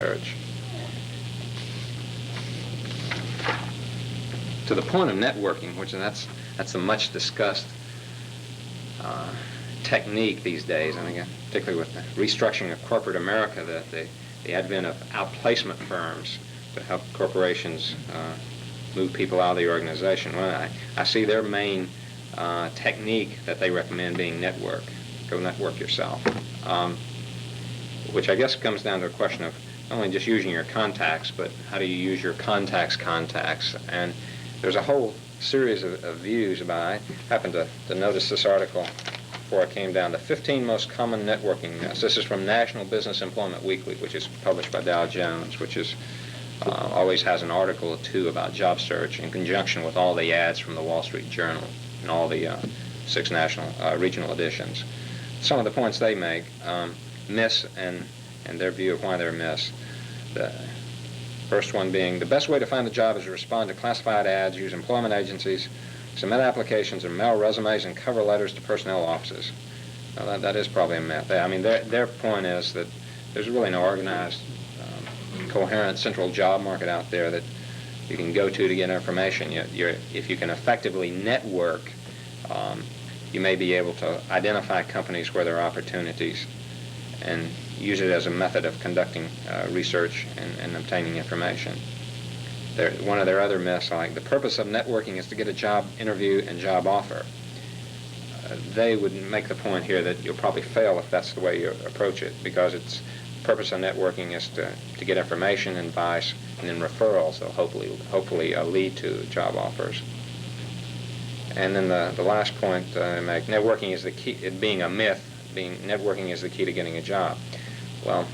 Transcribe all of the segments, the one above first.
search. To the point of networking, which that's a much discussed technique these days. I mean, particularly with the restructuring of corporate America, the advent of outplacement firms to help corporations move people out of the organization. Well, I see their main technique that they recommend being network. Go network yourself, which I guess comes down to a question of not only just using your contacts, but how do you use your contacts. And there's a whole series of views about, I happened to notice this article before I came down, the 15 most common networking myths. This is from National Business Employment Weekly, which is published by Dow Jones, which is always has an article or two about job search in conjunction with all the ads from the Wall Street Journal and all the 6 national regional editions. Some of the points they make, myths and their view of why they're myths. The first one being, the best way to find a job is to respond to classified ads, use employment agencies, submit applications, and mail resumes and cover letters to personnel offices. Well, that is probably a myth. I mean, their point is that there's really no organized, coherent central job market out there that you can go to get information. If you can effectively network, you may be able to identify companies where there are opportunities and use it as a method of conducting research and obtaining information. One of their other myths, like the purpose of networking is to get a job interview and job offer. They would make the point here that you'll probably fail if that's the way you approach it, because the purpose of networking is to get information, advice, and then referrals that hopefully lead to job offers. And then the last point I make, networking is the key, it being a myth, networking is the key to getting a job. Well,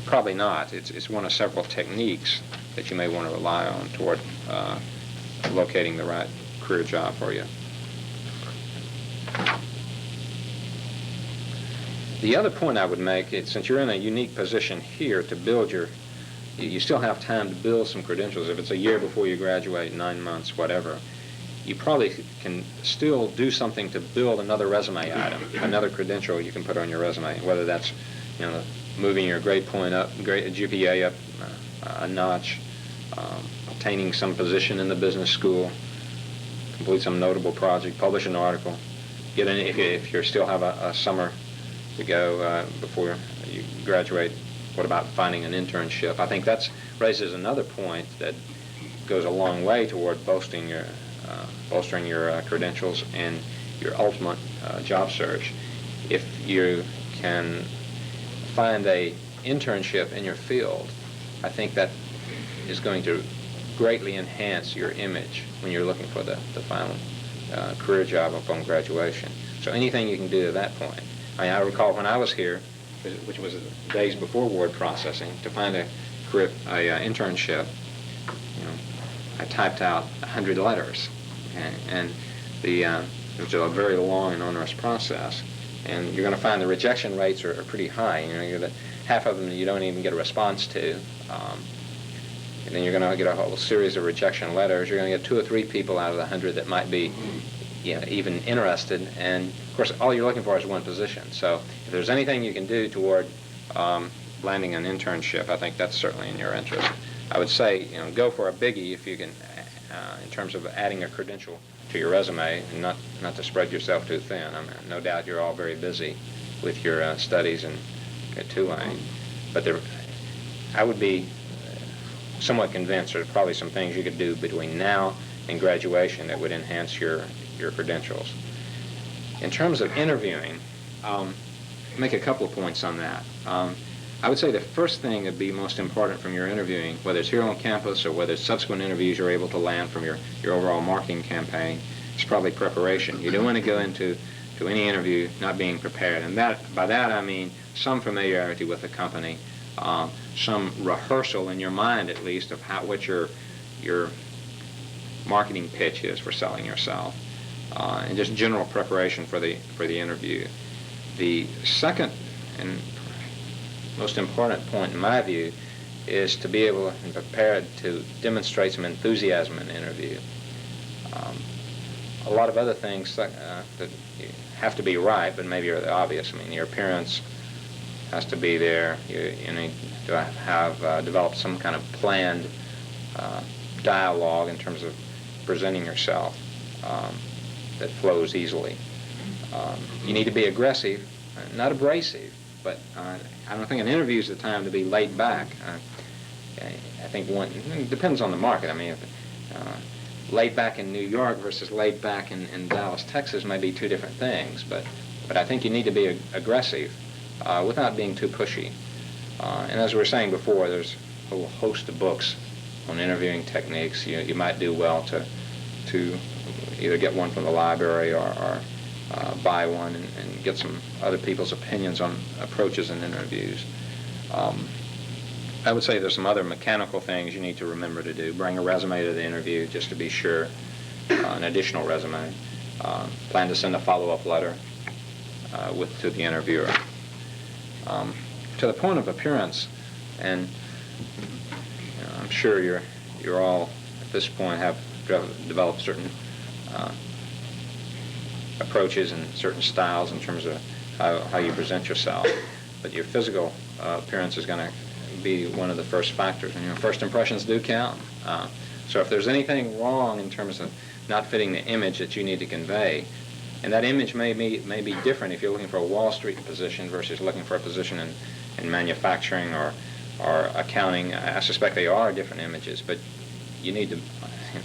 probably not. It's one of several techniques that you may want to rely on toward locating the right career job for you. The other point I would make is, since you're in a unique position here to build you still have time to build some credentials. If it's a year before you graduate, 9 months, whatever, you probably can still do something to build another resume item, another credential you can put on your resume, whether that's, moving your grade point up, GPA up a notch, obtaining some position in the business school, complete some notable project, publish an article, get in if you still have a summer to go before you graduate. What about finding an internship? I think that raises another point that goes a long way toward bolstering your credentials and your ultimate job search. If you can find a internship in your field, I think that is going to greatly enhance your image when you're looking for the final career job upon graduation. So anything you can do at that point. I recall when I was here, which was days before word processing, to find a internship, I typed out 100 letters, and it was a very long and onerous process. And you're going to find the rejection rates are pretty high. Half of them you don't even get a response to. And then you're going to get a whole series of rejection letters. You're going to get 2 or 3 people out of the 100 that might be even interested. And, of course, all you're looking for is one position. So if there's anything you can do toward landing an internship, I think that's certainly in your interest. I would say, go for a biggie if you can, in terms of adding a credential to your resume, and not to spread yourself too thin. I mean, no doubt you're all very busy with your studies and tooling, but I would be somewhat convinced there's probably some things you could do between now and graduation that would enhance your credentials. In terms of interviewing, make a couple of points on that. I would say the first thing that would be most important from your interviewing, whether it's here on campus or whether it's subsequent interviews you're able to land from your overall marketing campaign, is probably preparation. You don't want to go into any interview not being prepared. And by that I mean some familiarity with the company, some rehearsal in your mind at least of what your marketing pitch is for selling yourself, and just general preparation for the interview. The second and most important point in my view is to be able and prepared to demonstrate some enthusiasm in the interview. A lot of other things that have to be right, but maybe are the obvious. I mean, your appearance has to be there. to have developed some kind of planned dialogue in terms of presenting yourself that flows easily. You need to be aggressive, not abrasive, but I don't think an interview is the time to be laid back. I think it depends on the market. I mean, laid back in New York versus laid back in Dallas, Texas may be two different things, but I think you need to be aggressive without being too pushy. And as we were saying before, there's a whole host of books on interviewing techniques. You might do well to either get one from the library or buy one and get some other people's opinions on approaches in interviews. I would say there's some other mechanical things you need to remember to do. Bring a resume to the interview just to be sure, an additional resume. Plan to send a follow-up letter to the interviewer. To the point of appearance, and I'm sure you're all at this point have developed certain approaches and certain styles in terms of how you present yourself, but your physical appearance is going to be one of the first factors. And first impressions do count. So if there's anything wrong in terms of not fitting the image that you need to convey, and that image may be different if you're looking for a Wall Street position versus looking for a position in manufacturing or accounting. I suspect they are different images, but you need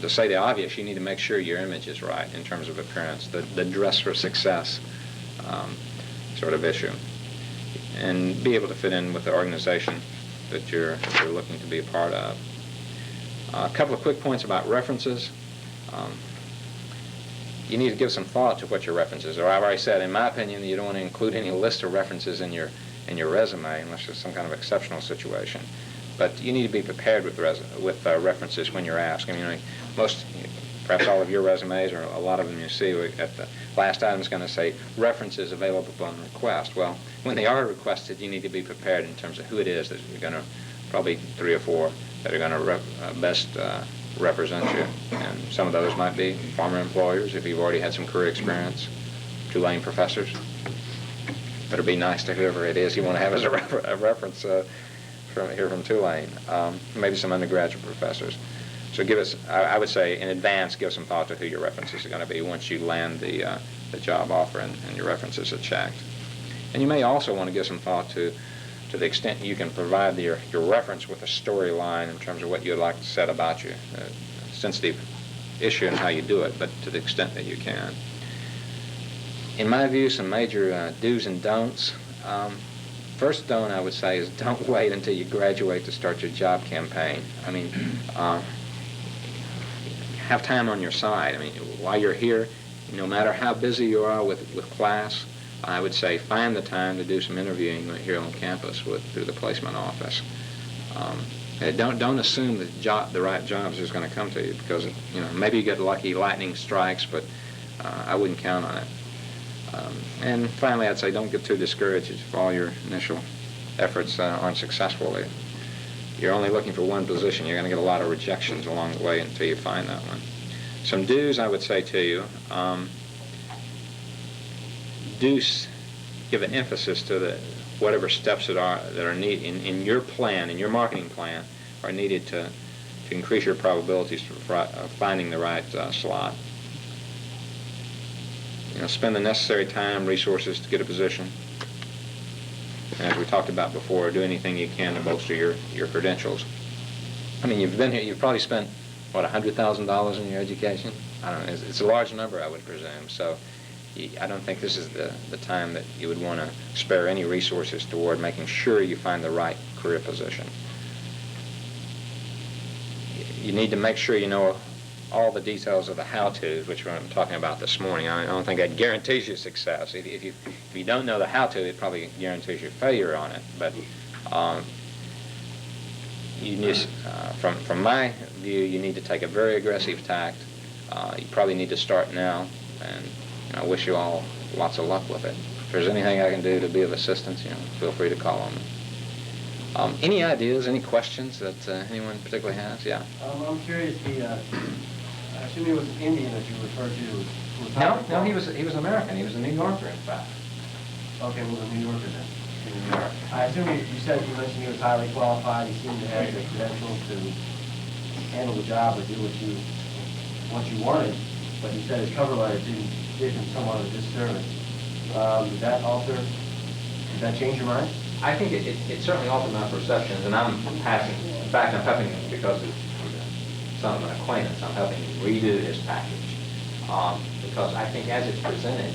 to say the obvious, you need to make sure your image is right in terms of appearance, the dress for success sort of issue, and be able to fit in with the organization that you're looking to be a part of. A couple of quick points about references. You need to give some thought to what your references are. I've already said, in my opinion, you don't want to include any list of references in your resume unless there's some kind of exceptional situation. But you need to be prepared with references when you're asked. I mean, perhaps all of your resumes, or a lot of them you see, at the last item is going to say references available upon request. Well, when they are requested, you need to be prepared in terms of who it is that you're going to, probably 3 or 4 that are going to best represent you. And some of those might be former employers, if you've already had some career experience, Tulane professors. Better be nice to whoever it is you want to have as a reference from Tulane. Maybe some undergraduate professors. So I would say in advance, give some thought to who your references are going to be once you land the job offer and your references are checked. And you may also want to give some thought to the extent you can provide your reference with a storyline in terms of what you'd like to say about you. A sensitive issue and how you do it, but to the extent that you can. In my view, some major do's and don'ts. First don't, I would say, is don't wait until you graduate to start your job campaign. I mean, have time on your side. I mean, while you're here, no matter how busy you are with class, I would say find the time to do some interviewing here on campus through the placement office. Don't assume that the right jobs is going to come to you, because maybe you get lucky, lightning strikes, but I wouldn't count on it. And finally, I'd say don't get too discouraged if all your initial efforts aren't successful. You're only looking for one position. You're going to get a lot of rejections along the way until you find that one. Some do's I would say to you. Give an emphasis to whatever steps that are needed in your plan, in your marketing plan, are needed to increase your probabilities of finding the right slot. Spend the necessary time, resources to get a position. And as we talked about before, do anything you can to bolster your credentials. I mean, you've been here, you've probably spent, $100,000 in your education? I don't know, it's a large number, I would presume. So I don't think this is the time that you would want to spare any resources toward making sure you find the right career position. You need to make sure you know all the details of the how-tos, which I'm talking about this morning. I don't think that guarantees you success. If you don't know the how-to, it probably guarantees your failure on it. But from my view, you need to take a very aggressive tact. You probably need to start now, and I wish you all lots of luck with it. If there's anything I can do to be of assistance, feel free to call on me. Any ideas, any questions that anyone particularly has? Yeah. I'm curious. I assume he was Indian that you referred to. No, he was American. He was a New Yorker, in fact. Okay, well, a New Yorker then. in New York. I assume you said, you mentioned he was highly qualified, he seemed to have the credentials to handle the job or do what you wanted, but you said his cover letter did him somewhat of a disservice. Did that alter, did that change your mind? I think it certainly altered my perceptions, and I'm passing, in fact, I'm helping him because of some of an acquaintance, I'm helping him redo his package. Because I think as it's presented,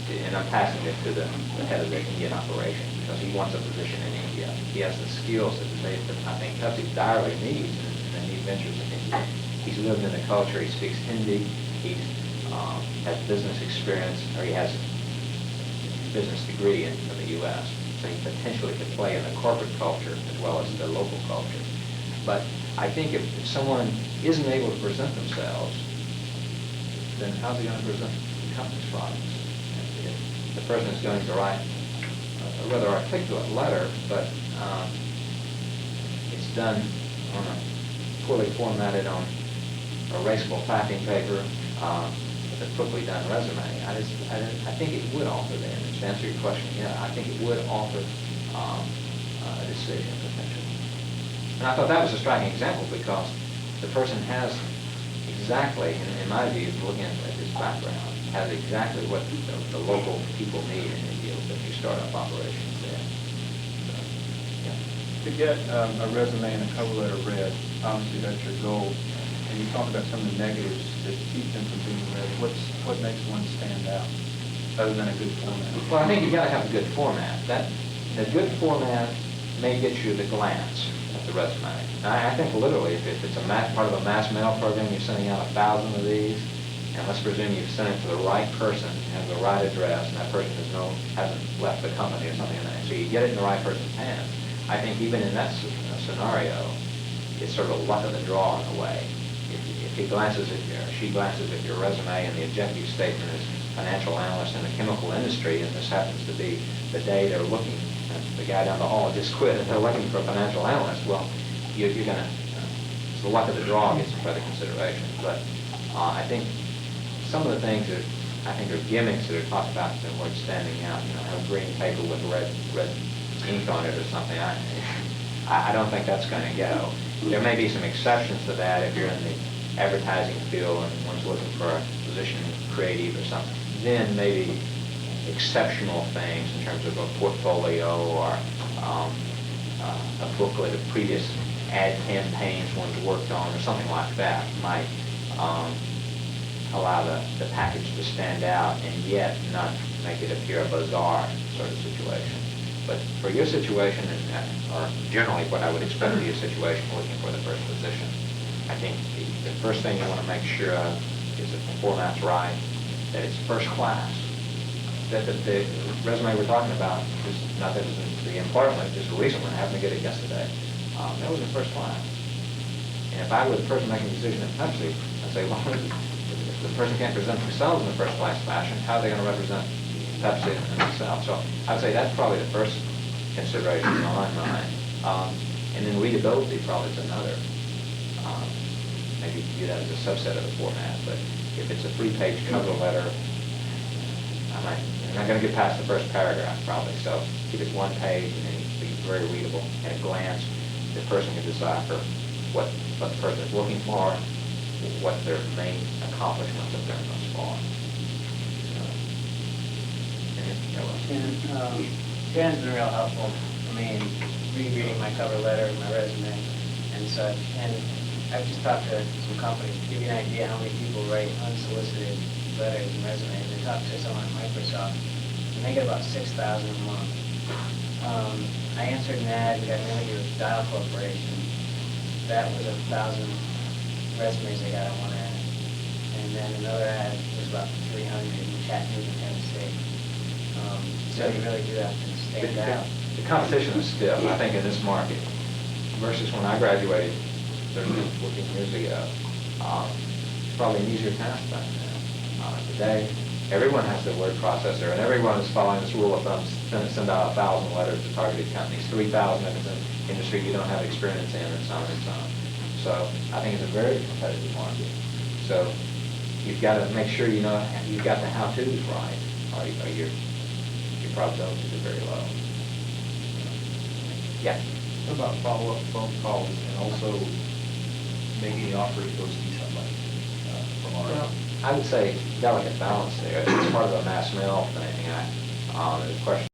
and I'm passing it to the head of the Indian operation, because he wants a position in India. He has the skills that I think Pepsi direly needs in the new ventures in India. He's lived in the culture, he speaks Hindi, he has business experience, or he has a business degree in the U.S., so he potentially could play in the corporate culture as well as the local culture. But I think if someone isn't able to present themselves, then how's he going to present the company's products? If the person is going to write a rather articulate letter, but it's done on a poorly formatted on erasable typing paper with a quickly done resume, I think it would alter the image. To answer your question, yeah, I think it would alter a decision potentially. And I thought that was a striking example because the person has exactly, in my view, looking at his background, has exactly what the local people need in India with new startup operations there. So, yeah. To get a resume and a cover letter read, obviously that's your goal. And you talked about some of the negatives that keep them from being read. What makes one stand out other than a good format? Well, I think you've got to have a good format. A good format may get you the glance at the resume. Now, I think literally, if it's part of a mass mail program, you're sending out 1,000 of these, and let's presume you've sent it to the right person, has the right address, and that person hasn't left the company or something like that. So you get it in the right person's hands. I think even in that scenario, it's sort of a luck of the draw in a way. If he glances at she glances at your resume and the objective statement is financial analyst in the chemical industry, and this happens to be the day they're looking, the guy down the hall just quit and they're looking for a financial analyst, well, you're going to, it's the luck of the draw gets some further consideration. But I think some of the things that I think are gimmicks that are talked about that were standing out, have green paper with red ink on it or something, I don't think that's going to go. There may be some exceptions to that if you're in the advertising field and one's looking for a position creative or something. Then maybe exceptional things in terms of a portfolio or a booklet of previous ad campaigns one's worked on or something like that might allow the package to stand out and yet not make it appear a bizarre sort of situation. But for your situation, or generally what I would expect to be a situation looking for the first position, I think the first thing you want to make sure of is that the format's right, that it's first class, that the resume we're talking about is not that it's the important one, just a recent one. I happened to get it yesterday. That was in first class. And if I were the person making the decision at Pepsi, I'd say, well, if the person can't present themselves in a first class fashion, how are they going to represent Pepsi and themselves? So I'd say that's probably the first consideration in my mind. And then readability probably is another. Maybe view that as a subset of the format, but if it's a 3-page cover letter, I'm not going to get past the first paragraph probably, so keep it 1 page and then be very readable. At a glance, the person can decipher what the person is looking for, what their main accomplishments have been thus far. Dan's been real helpful for me in rereading my cover letter, my resume, and such. And I've just talked to some companies to give you an idea how many people write unsolicited letters and resumes. I talked to someone at Microsoft, and they get about 6,000 a month. I answered an ad, got an interview with Dial Corporation. That was 1,000 resumes they got on one ad. And then another ad was about 300 in Chattanooga, Tennessee. So you really do have to stand out. The competition is stiff, I think, in this market versus when I graduated 13, 14 years ago. It's probably an easier task back then. Today, everyone has the word processor, and everyone is following this rule of thumb, send out 1,000 letters to targeted companies, 3,000 if it's an industry you don't have experience in, and so on and so on. So I think it's a very competitive market. So you've got to make sure you know you've got the how-tos right, or your probabilities are very low. Yeah. What about follow-up phone calls and also making the offer to go see somebody from our? Well, I would say delicate balance there. It's part of a mass mail thing. The question